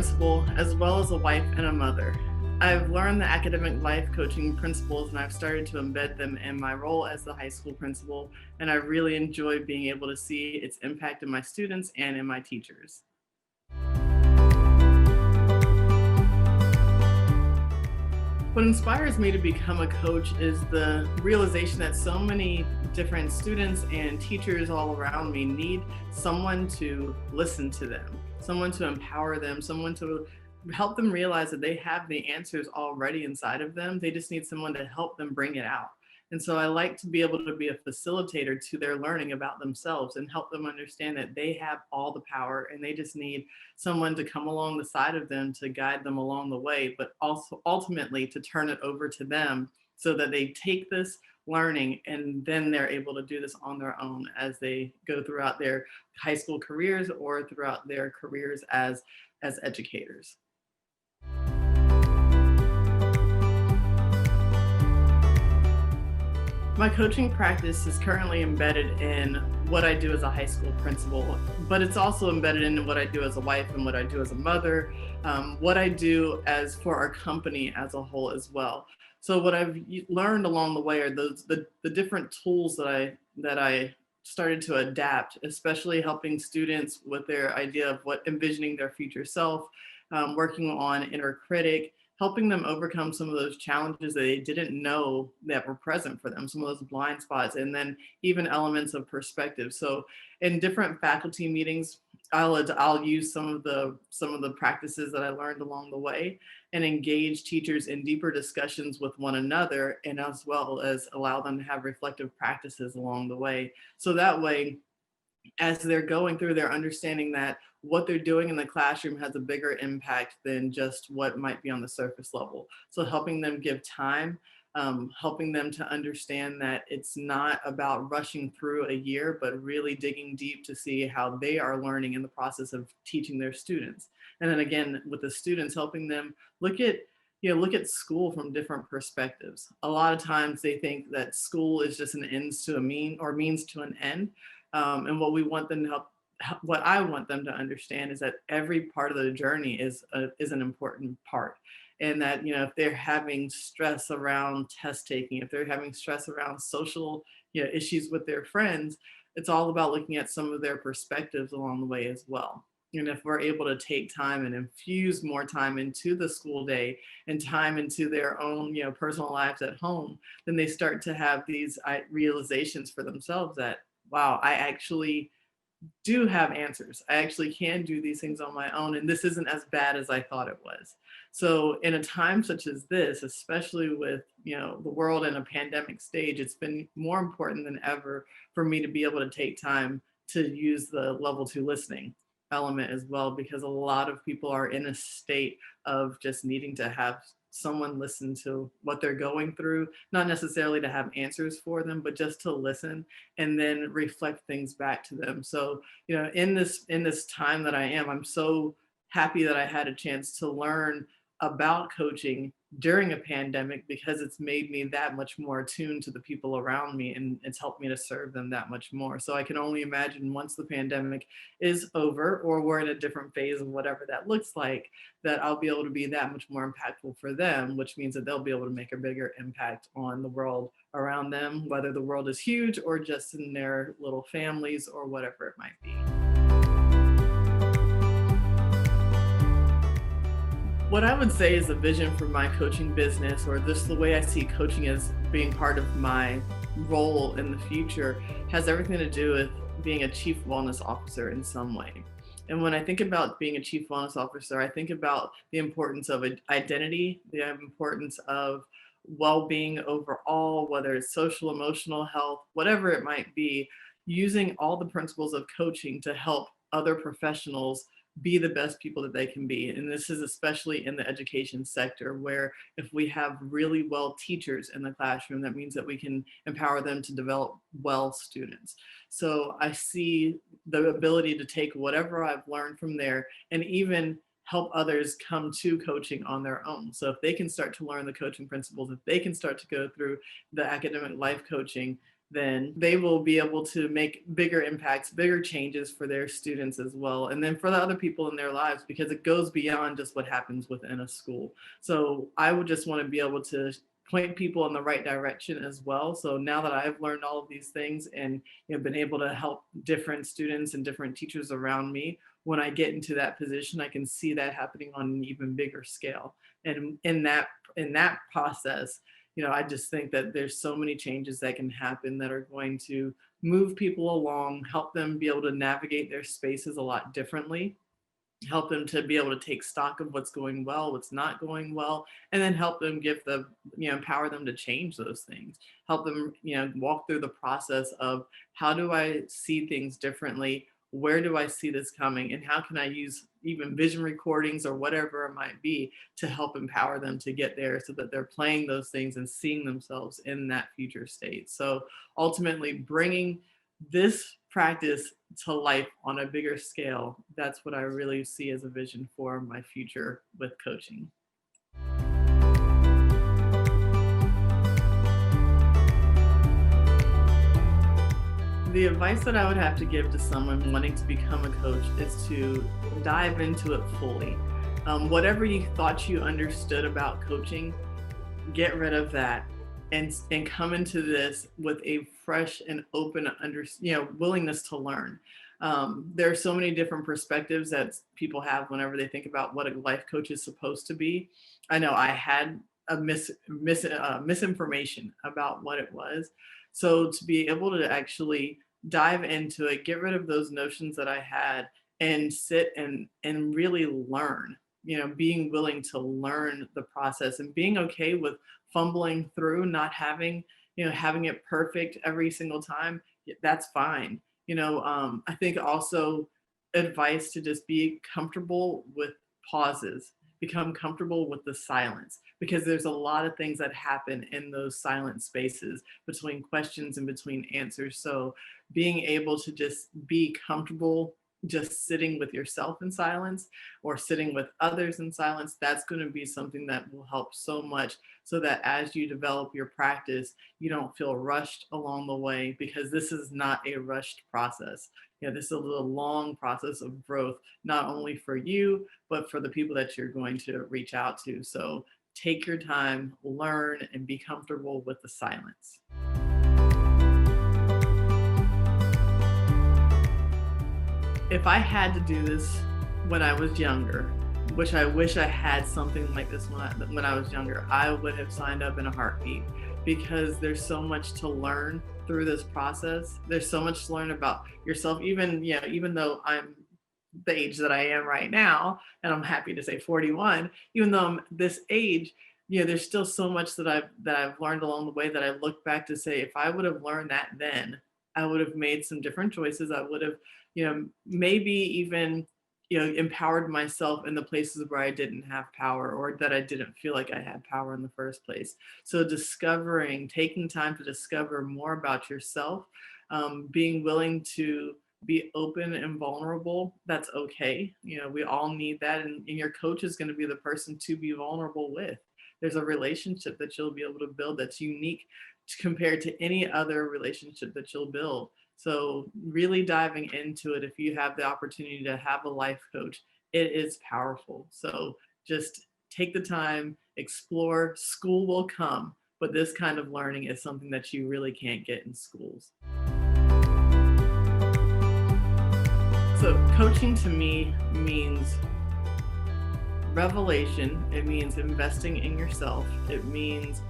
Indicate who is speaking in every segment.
Speaker 1: principal, as well as a wife and a mother. I've learned the academic life coaching principles and I've started to embed them in my role as the high school principal, and I really enjoy being able to see its impact in my students and in my teachers. What inspires me to become a coach is the realization that so many different students and teachers all around me need someone to listen to them, someone to empower them, someone to help them realize that they have the answers already inside of them. They just need someone to help them bring it out. And so I like to be able to be a facilitator to their learning about themselves and help them understand that they have all the power and they just need someone to come along the side of them to guide them along the way, but also ultimately to turn it over to them so that they take this learning and then they're able to do this on their own as they go throughout their high school careers or throughout their careers as educators. My coaching practice is currently embedded in what I do as a high school principal, but it's also embedded in what I do as a wife and what I do as a mother, what I do as for our company as a whole as well. So what I've learned along the way are the different tools that I started to adapt, especially helping students with their idea of what envisioning their future self, working on inner critic, helping them overcome some of those challenges that they didn't know that were present for them, some of those blind spots, and then even elements of perspective. So in different faculty meetings, I'll use some of the practices that I learned along the way and engage teachers in deeper discussions with one another, and as well as allow them to have reflective practices along the way. So that way, as they're going through, they're understanding that what they're doing in the classroom has a bigger impact than just what might be on the surface level. So helping them give time, helping them to understand that it's not about rushing through a year, but really digging deep to see how they are learning in the process of teaching their students. And then again, with the students, helping them look at school from different perspectives. A lot of times they think that school is just an ends to a mean or means to an end. And what we want them to what I want them to understand is that every part of the journey is an important part. And that, if they're having stress around test taking, if they're having stress around social, issues with their friends, it's all about looking at some of their perspectives along the way as well. And if we're able to take time and infuse more time into the school day and time into their own, personal lives at home, then they start to have these realizations for themselves that, wow, I actually do have answers. I actually can do these things on my own, and this isn't as bad as I thought it was. So, in a time such as this, especially with the world in a pandemic stage, it's been more important than ever for me to be able to take time to use the level two listening element as well, because a lot of people are in a state of just needing to have someone listen to what they're going through, not necessarily to have answers for them, but just to listen and then reflect things back to them. So, in this time that I am, I'm so happy that I had a chance to learn about coaching during a pandemic because it's made me that much more attuned to the people around me and it's helped me to serve them that much more. So I can only imagine once the pandemic is over or we're in a different phase of whatever that looks like, that I'll be able to be that much more impactful for them, which means that they'll be able to make a bigger impact on the world around them, whether the world is huge or just in their little families or whatever it might be. What I would say is a vision for my coaching business, or just the way I see coaching as being part of my role in the future, has everything to do with being a chief wellness officer in some way. And when I think about being a chief wellness officer, I think about the importance of identity, the importance of well-being overall, whether it's social, emotional health, whatever it might be, using all the principles of coaching to help other professionals be the best people that they can be. And this is especially in the education sector, where if we have really well teachers in the classroom, that means that we can empower them to develop well students. So I see the ability to take whatever I've learned from there and even help others come to coaching on their own. So if they can start to learn the coaching principles, if they can start to go through the academic life coaching, then they will be able to make bigger impacts, bigger changes for their students as well. And then for the other people in their lives, because it goes beyond just what happens within a school. So I would just want to be able to point people in the right direction as well. So now that I've learned all of these things and been able to help different students and different teachers around me, when I get into that position, I can see that happening on an even bigger scale. And in that process, I just think that there's so many changes that can happen that are going to move people along, help them be able to navigate their spaces a lot differently, help them to be able to take stock of what's going well, what's not going well, and then help them empower them to change those things. Help them, walk through the process of how do I see things differently? Where do I see this coming? And how can I use even vision recordings or whatever it might be to help empower them to get there so that they're playing those things and seeing themselves in that future state. So ultimately, bringing this practice to life on a bigger scale, that's what I really see as a vision for my future with coaching. The advice that I would have to give to someone wanting to become a coach is to dive into it fully. Whatever you thought you understood about coaching, get rid of that and come into this with a fresh and open willingness to learn. There are so many different perspectives that people have whenever they think about what a life coach is supposed to be. I know I had a misinformation about what it was. So to be able to actually dive into it, get rid of those notions that I had, and sit and really learn. Being willing to learn the process and being okay with fumbling through, not having it perfect every single time. That's fine. I think also advice to just be comfortable with pauses, become comfortable with the silence, because there's a lot of things that happen in those silent spaces between questions and between answers. So being able to just be comfortable just sitting with yourself in silence or sitting with others in silence, that's going to be something that will help so much, so that as you develop your practice, you don't feel rushed along the way, because this is not a rushed process. This is a long process of growth, not only for you, but for the people that you're going to reach out to. So take your time, learn, and be comfortable with the silence. If I had to do this when I was younger, which I wish I had something like this when I was younger, I would have signed up in a heartbeat, because there's so much to learn through this process. There's so much to learn about yourself, even though I'm the age that I am right now, and I'm happy to say 41, even though I'm this age, there's still so much that I've learned along the way that I look back to say, if I would have learned that then, I would have made some different choices. I would have, maybe even, empowered myself in the places where I didn't have power, or that I didn't feel like I had power in the first place. So taking time to discover more about yourself, being willing to be open and vulnerable, that's okay. We all need that. And your coach is going to be the person to be vulnerable with. There's a relationship that you'll be able to build that's unique compared to any other relationship that you'll build. So really diving into it, if you have the opportunity to have a life coach, it is powerful. So just take the time, explore. School will come, but this kind of learning is something that you really can't get in schools. So coaching to me means revelation. It means investing in yourself. It means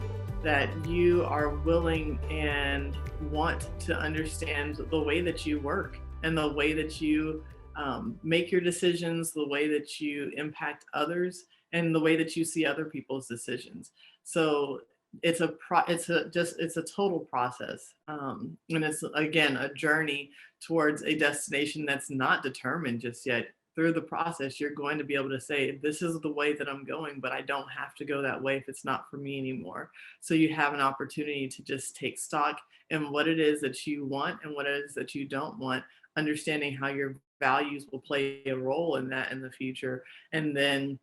Speaker 1: that you are willing and want to understand the way that you work and the way that you make your decisions, the way that you impact others, and the way that you see other people's decisions. So it's a total process, and it's again a journey towards a destination that's not determined just yet. Through the process, you're going to be able to say, this is the way that I'm going, but I don't have to go that way if it's not for me anymore. So you have an opportunity to just take stock in what it is that you want and what it is that you don't want, understanding how your values will play a role in that in the future. And then,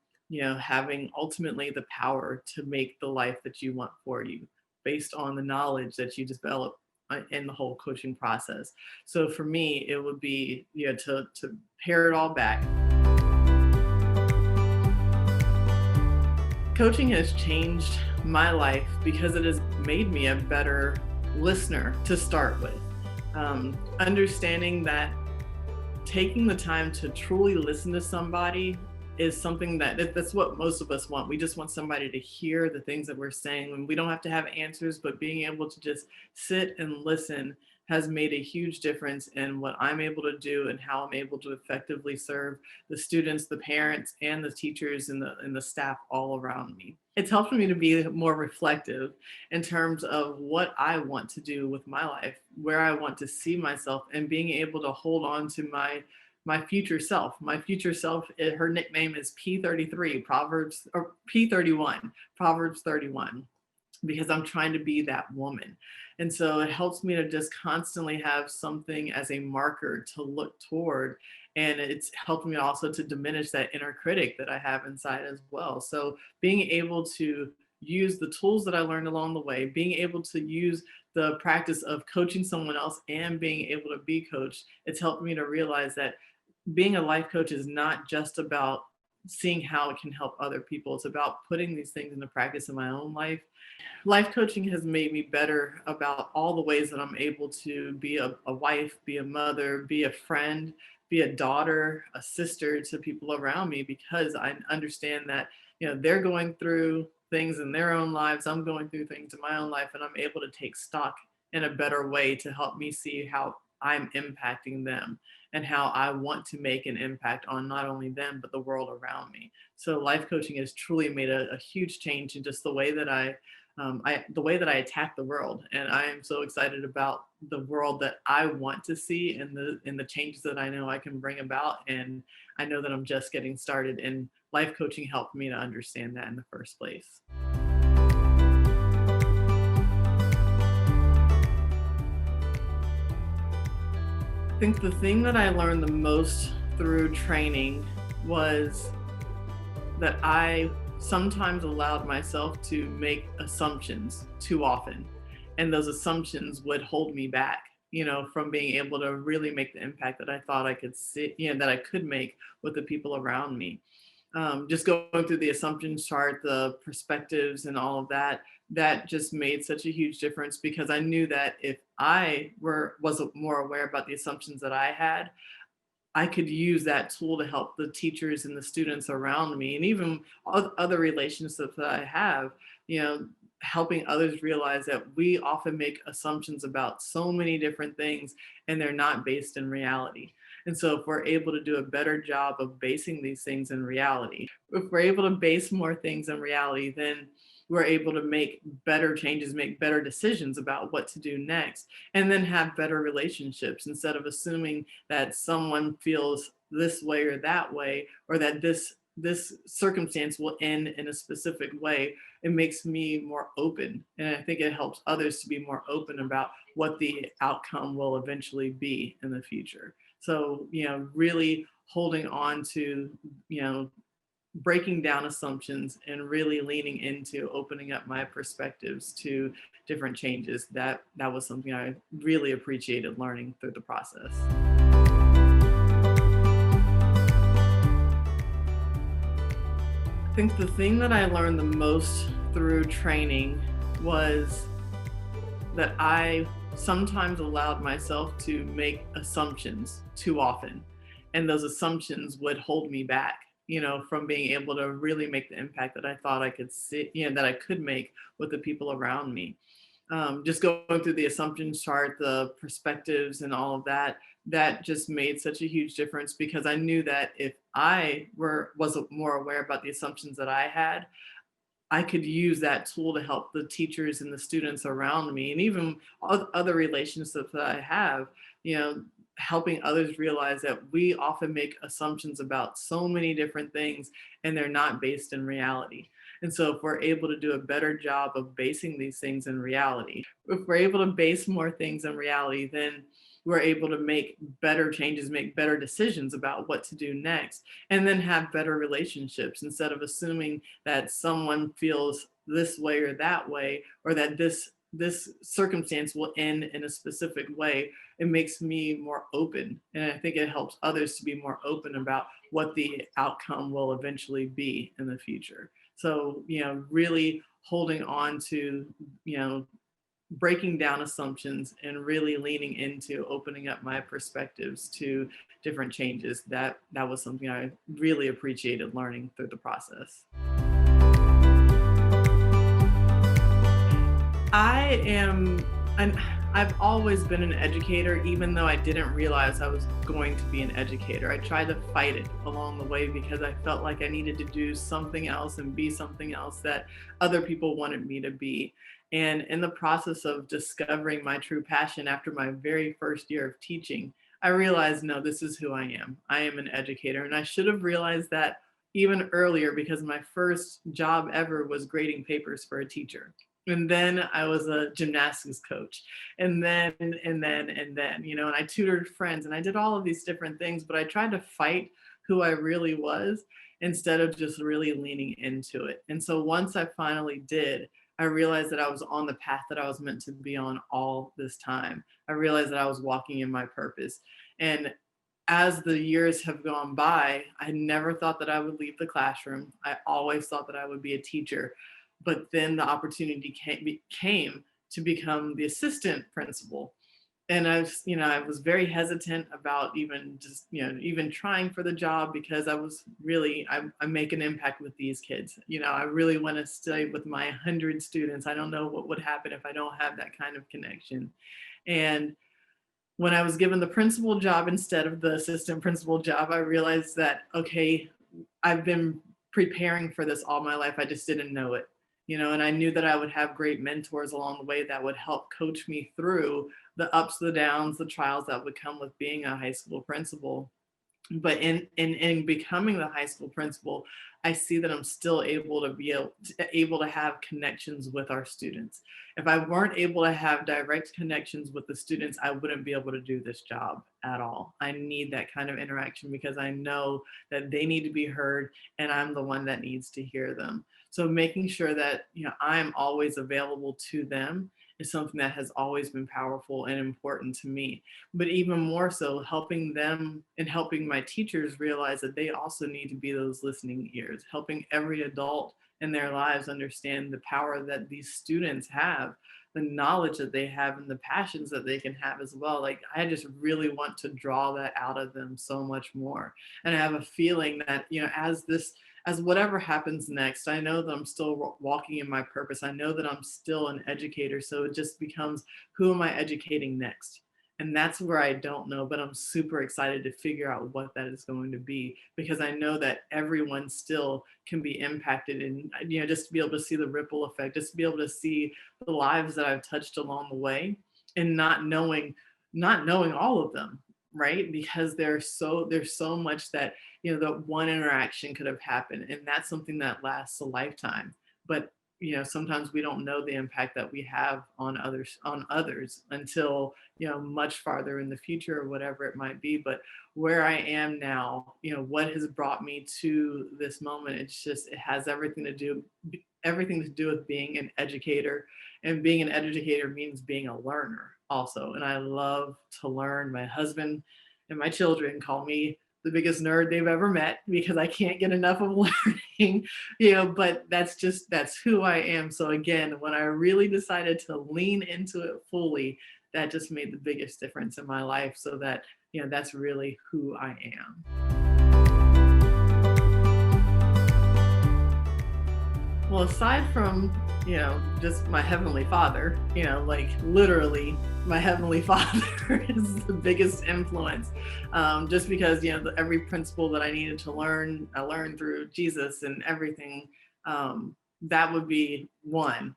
Speaker 1: having ultimately the power to make the life that you want for you based on the knowledge that you develop in the whole coaching process. So for me, it would be, to pare it all back. Coaching has changed my life because it has made me a better listener to start with. Understanding that taking the time to truly listen to somebody is something that's what most of us want. We just want somebody to hear the things that we're saying, and we don't have to have answers, but being able to just sit and listen has made a huge difference in what I'm able to do and how I'm able to effectively serve the students, the parents, and the teachers and the staff all around me. It's helped me to be more reflective in terms of what I want to do with my life, where I want to see myself, and being able to hold on to my future self. My future self, her nickname is P33, Proverbs, or P31, Proverbs 31, because I'm trying to be that woman. And so it helps me to just constantly have something as a marker to look toward. And it's helped me also to diminish that inner critic that I have inside as well. So being able to use the tools that I learned along the way, being able to use the practice of coaching someone else and being able to be coached, it's helped me to realize that being a life coach is not just about seeing how it can help other people. It's about putting these things into practice in my own life. Life coaching has made me better about all the ways that I'm able to be a wife, be a mother, be a friend, be a daughter, a sister to people around me, because I understand that, they're going through things in their own lives. I'm going through things in my own life, and I'm able to take stock in a better way to help me see how I'm impacting them and how I want to make an impact on not only them, but the world around me. So life coaching has truly made a huge change in just the way that the way that I attack the world. And I am so excited about the world that I want to see, and the changes that I know I can bring about. And I know that I'm just getting started, and life coaching helped me to understand that in the first place. I think the thing that I learned the most through training was that I sometimes allowed myself to make assumptions too often. And those assumptions would hold me back, from being able to really make the impact that I thought I could see, that I could make with the people around me. Just going through the assumption chart, the perspectives, and all of that, that just made such a huge difference, because I knew that if I was more aware about the assumptions that I had, I could use that tool to help the teachers and the students around me, and even other relationships that I have, you know, helping others realize that we often make assumptions about so many different things, and they're not based in reality. And so if we're able to do a better job of basing these things in reality, if we're able to base more things in reality, then we're able to make better changes, make better decisions about what to do next, and then have better relationships, instead of assuming that someone feels this way or that way, or that this circumstance will end in a specific way. It makes me more open, and I think it helps others to be more open about what the outcome will eventually be in the future. So, really holding on to, you know breaking down assumptions and really leaning into opening up my perspectives to different changes, that was something I really appreciated learning through the process. I think the thing that I learned the most through training was that I sometimes allowed myself to make assumptions too often. And those assumptions would hold me back, from being able to really make the impact that I thought I could see, that I could make with the people around me. Just going through the assumption chart, the perspectives, and all of that, that just made such a huge difference, because I knew that if I was more aware about the assumptions that I had, I could use that tool to help the teachers and the students around me, and even other relationships that I have, helping others realize that we often make assumptions about so many different things, and they're not based in reality. And so if we're able to do a better job of basing these things in reality, if we're able to base more things in reality, then we're able to make better changes, make better decisions about what to do next, and then have better relationships, instead of assuming that someone feels this way or that way, or that this this circumstance will end in a specific way, it makes me more open. And I think it helps others to be more open about what the outcome will eventually be in the future. So, really holding on to, you know, breaking down assumptions and really leaning into opening up my perspectives to different changes. That was something I really appreciated learning through the process. I am an I've always been an educator, even though I didn't realize I was going to be an educator. I tried to fight it along the way because I felt like I needed to do something else and be something else that other people wanted me to be. And in the process of discovering my true passion after my very first year of teaching, I realized, no, this is who I am. I am an educator. And I should have realized that even earlier because my first job ever was grading papers for a teacher. And then I was a gymnastics coach. And then, and I tutored friends and I did all of these different things, but I tried to fight who I really was instead of just really leaning into it. And so once I finally did, I realized that I was on the path that I was meant to be on all this time. I realized that I was walking in my purpose. And as the years have gone by, I never thought that I would leave the classroom. I always thought that I would be a teacher. But then the opportunity came to become the assistant principal. And I was very hesitant about even just, even trying for the job because I make an impact with these kids. I really want to stay with my 100 students. I don't know what would happen if I don't have that kind of connection. And when I was given the principal job instead of the assistant principal job, I realized that, okay, I've been preparing for this all my life. I just didn't know it, and I knew that I would have great mentors along the way that would help coach me through the ups, the downs, the trials that would come with being a high school principal. But in becoming the high school principal, I see that I'm still able to have connections with our students. If I weren't able to have direct connections with the students, I wouldn't be able to do this job at all. I need that kind of interaction because I know that they need to be heard and I'm the one that needs to hear them. So making sure that I'm always available to them is something that has always been powerful and important to me. But even more so, helping them and helping my teachers realize that they also need to be those listening ears, helping every adult in their lives understand the power that these students have, the knowledge that they have, and the passions that they can have as well. Like, I just really want to draw that out of them so much more. And I have a feeling that, as whatever happens next, I know that I'm still walking in my purpose. I know that I'm still an educator. So it just becomes, who am I educating next? And that's where I don't know, but I'm super excited to figure out what that is going to be because I know that everyone still can be impacted and, just to be able to see the ripple effect, just to be able to see the lives that I've touched along the way and not knowing all of them, right? Because there's so much that, that one interaction could have happened. And that's something that lasts a lifetime. But sometimes we don't know the impact that we have on others until much farther in the future or whatever it might be. But where I am now, what has brought me to this moment, it has everything to do with being an educator. And being an educator means being a learner also. And I love to learn. My husband and my children call me the biggest nerd they've ever met because I can't get enough of learning, but that's who I am. So again, when I really decided to lean into it fully, that just made the biggest difference in my life, so that, that's really who I am. Well, aside from, just my Heavenly Father, like literally my Heavenly Father is the biggest influence. Just because, every principle that I needed to learn, I learned through Jesus and everything. That would be one,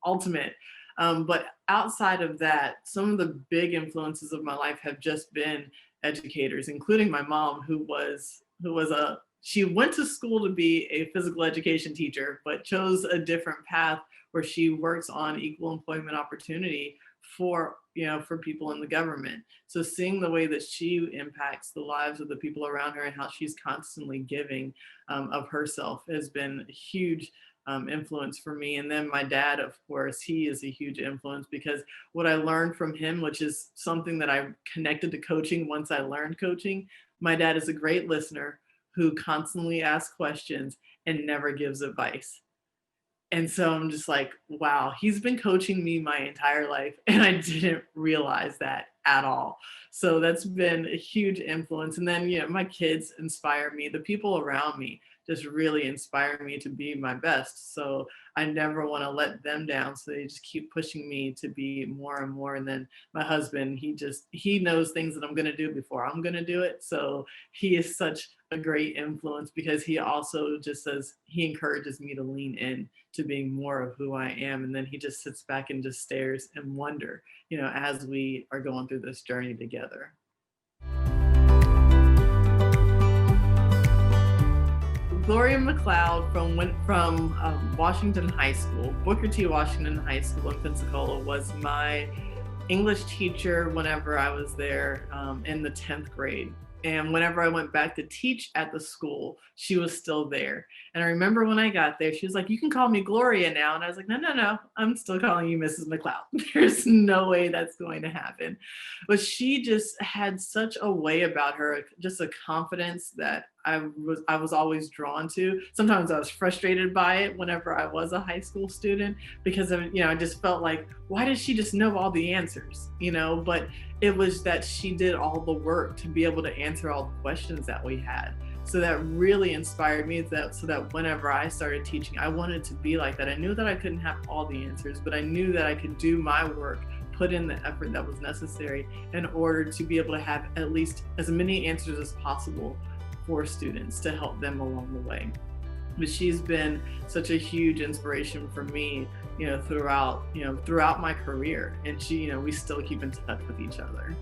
Speaker 1: ultimate. But outside of that, some of the big influences of my life have just been educators, including my mom, she went to school to be a physical education teacher, but chose a different path where she works on equal employment opportunity for people in the government. So seeing the way that she impacts the lives of the people around her and how she's constantly giving of herself has been huge influence for me. And then my dad, of course, he is a huge influence because what I learned from him, which is something that I connected to coaching once I learned coaching, my dad is a great listener who constantly asks questions and never gives advice. And so I'm just like, wow, he's been coaching me my entire life, and I didn't realize that at all. So that's been a huge influence. And then, my kids inspire me. The people around me just really inspire me to be my best. So I never want to let them down. So they just keep pushing me to be more and more. And then my husband, he knows things that I'm going to do before I'm going to do it. So he is such a great influence because he also just says he encourages me to lean in to being more of who I am. And then he just sits back and just stares and wonder, as we are going through this journey together. Gloria McLeod from Washington High School, Booker T. Washington High School in Pensacola, was my English teacher whenever I was there in the 10th grade. And whenever I went back to teach at the school, she was still there. And I remember when I got there, she was like, "You can call me Gloria now." And I was like, "No, no, no, I'm still calling you Mrs. McLeod." There's no way that's going to happen. But she just had such a way about her, just a confidence that I was always drawn to. Sometimes I was frustrated by it whenever I was a high school student because I just felt like, why does she just know all the answers? But it was that she did all the work to be able to answer all the questions that we had. So that really inspired me so that whenever I started teaching, I wanted to be like that. I knew that I couldn't have all the answers, but I knew that I could do my work, put in the effort that was necessary in order to be able to have at least as many answers as possible for students to help them along the way. But she's been such a huge inspiration for me, throughout my career. And we still keep in touch with each other.